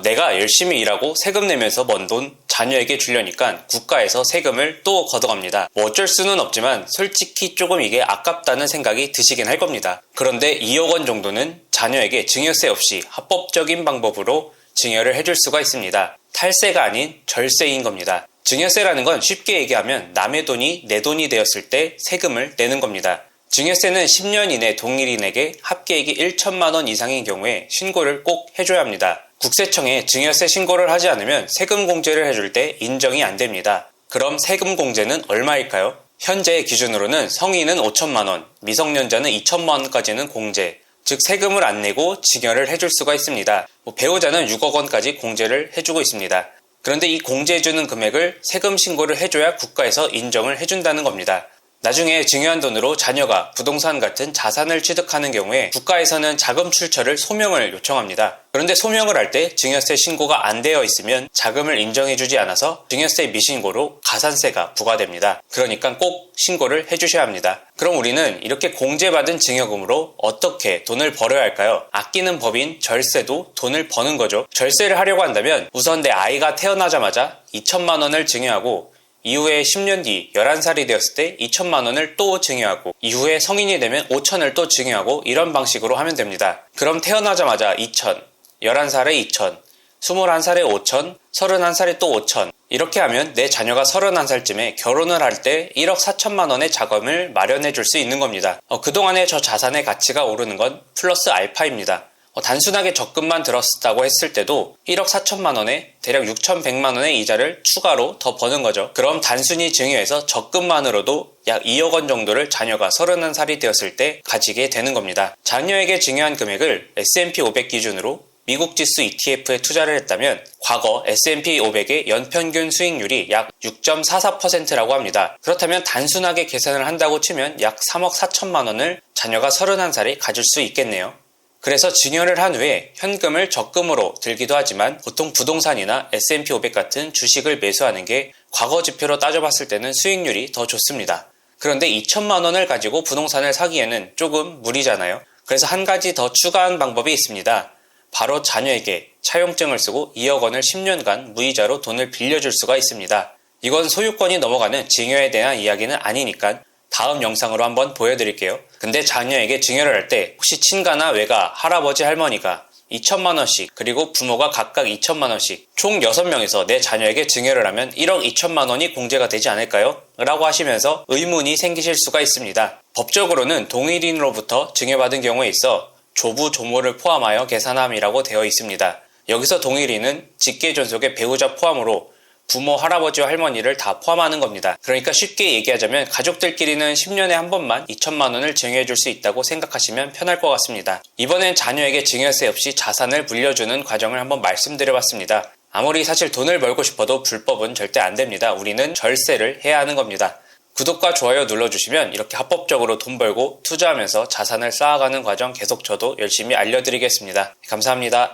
내가 열심히 일하고 세금 내면서 번 돈 자녀에게 주려니까 국가에서 세금을 또 걷어갑니다. 어쩔 수는 없지만 솔직히 조금 이게 아깝다는 생각이 드시긴 할 겁니다. 그런데 2억 원 정도는 자녀에게 증여세 없이 합법적인 방법으로 증여를 해줄 수가 있습니다. 탈세가 아닌 절세인 겁니다. 증여세라는 건 쉽게 얘기하면 남의 돈이 내 돈이 되었을 때 세금을 내는 겁니다. 증여세는 10년 이내 동일인에게 합계액이 1천만 원 이상인 경우에 신고를 꼭 해줘야 합니다. 국세청에 증여세 신고를 하지 않으면 세금 공제를 해줄 때 인정이 안 됩니다. 그럼 세금 공제는 얼마일까요? 현재 기준으로는 성인은 5천만 원, 미성년자는 2천만 원까지는 공제, 즉 세금을 안 내고 증여를 해줄 수가 있습니다. 배우자는 6억 원까지 공제를 해주고 있습니다. 그런데 이 공제해주는 금액을 세금 신고를 해줘야 국가에서 인정을 해준다는 겁니다. 나중에 증여한 돈으로 자녀가 부동산 같은 자산을 취득하는 경우에 국가에서는 자금 출처를 소명을 요청합니다. 그런데 소명을 할 때 증여세 신고가 안 되어 있으면 자금을 인정해주지 않아서 증여세 미신고로 가산세가 부과됩니다. 그러니까 꼭 신고를 해주셔야 합니다. 그럼 우리는 이렇게 공제받은 증여금으로 어떻게 돈을 벌어야 할까요? 아끼는 법인 절세도 돈을 버는 거죠. 절세를 하려고 한다면 우선 내 아이가 태어나자마자 2천만 원을 증여하고 이후에 10년 뒤 11살이 되었을 때 2천만 원을 또 증여하고 이후에 성인이 되면 5천을 또 증여하고 이런 방식으로 하면 됩니다. 그럼 태어나자마자 2천, 11살에 2천, 21살에 5천, 31살에 또 5천 이렇게 하면 내 자녀가 31살쯤에 결혼을 할 때 1억 4천만 원의 자금을 마련해 줄 수 있는 겁니다. 그동안에 저 자산의 가치가 오르는 건 플러스 알파입니다. 단순하게 적금만 들었다고 했을 때도 1억 4천만 원에 대략 6,100만 원의 이자를 추가로 더 버는 거죠. 그럼 단순히 증여해서 적금만으로도 약 2억 원 정도를 자녀가 31살이 되었을 때 가지게 되는 겁니다. 자녀에게 증여한 금액을 S&P 500 기준으로 미국 지수 ETF에 투자를 했다면 과거 S&P 500의 연평균 수익률이 약 6.44%라고 합니다. 그렇다면 단순하게 계산을 한다고 치면 약 3억 4천만 원을 자녀가 31살에 가질 수 있겠네요. 그래서 증여를 한 후에 현금을 적금으로 들기도 하지만 보통 부동산이나 S&P 500 같은 주식을 매수하는 게 과거 지표로 따져봤을 때는 수익률이 더 좋습니다. 그런데 2천만 원을 가지고 부동산을 사기에는 조금 무리잖아요. 그래서 한 가지 더 추가한 방법이 있습니다. 바로 자녀에게 차용증을 쓰고 2억 원을 10년간 무이자로 돈을 빌려줄 수가 있습니다. 이건 소유권이 넘어가는 증여에 대한 이야기는 아니니까 다음 영상으로 한번 보여드릴게요. 근데 자녀에게 증여를 할 때 혹시 친가나 외가, 할아버지, 할머니가 2천만 원씩 그리고 부모가 각각 2천만 원씩 총 6명에서 내 자녀에게 증여를 하면 1억 2천만 원이 공제가 되지 않을까요? 라고 하시면서 의문이 생기실 수가 있습니다. 법적으로는 동일인으로부터 증여받은 경우에 있어 조부, 조모를 포함하여 계산함이라고 되어 있습니다. 여기서 동일인은 직계존속의 배우자 포함으로 부모, 할아버지와 할머니를 다 포함하는 겁니다. 그러니까 쉽게 얘기하자면 가족들끼리는 10년에 한 번만 2천만 원을 증여해 줄 수 있다고 생각하시면 편할 것 같습니다. 이번엔 자녀에게 증여세 없이 자산을 물려주는 과정을 한번 말씀드려봤습니다. 아무리 사실 돈을 벌고 싶어도 불법은 절대 안 됩니다. 우리는 절세를 해야 하는 겁니다. 구독과 좋아요 눌러주시면 이렇게 합법적으로 돈 벌고 투자하면서 자산을 쌓아가는 과정 계속 저도 열심히 알려드리겠습니다. 감사합니다.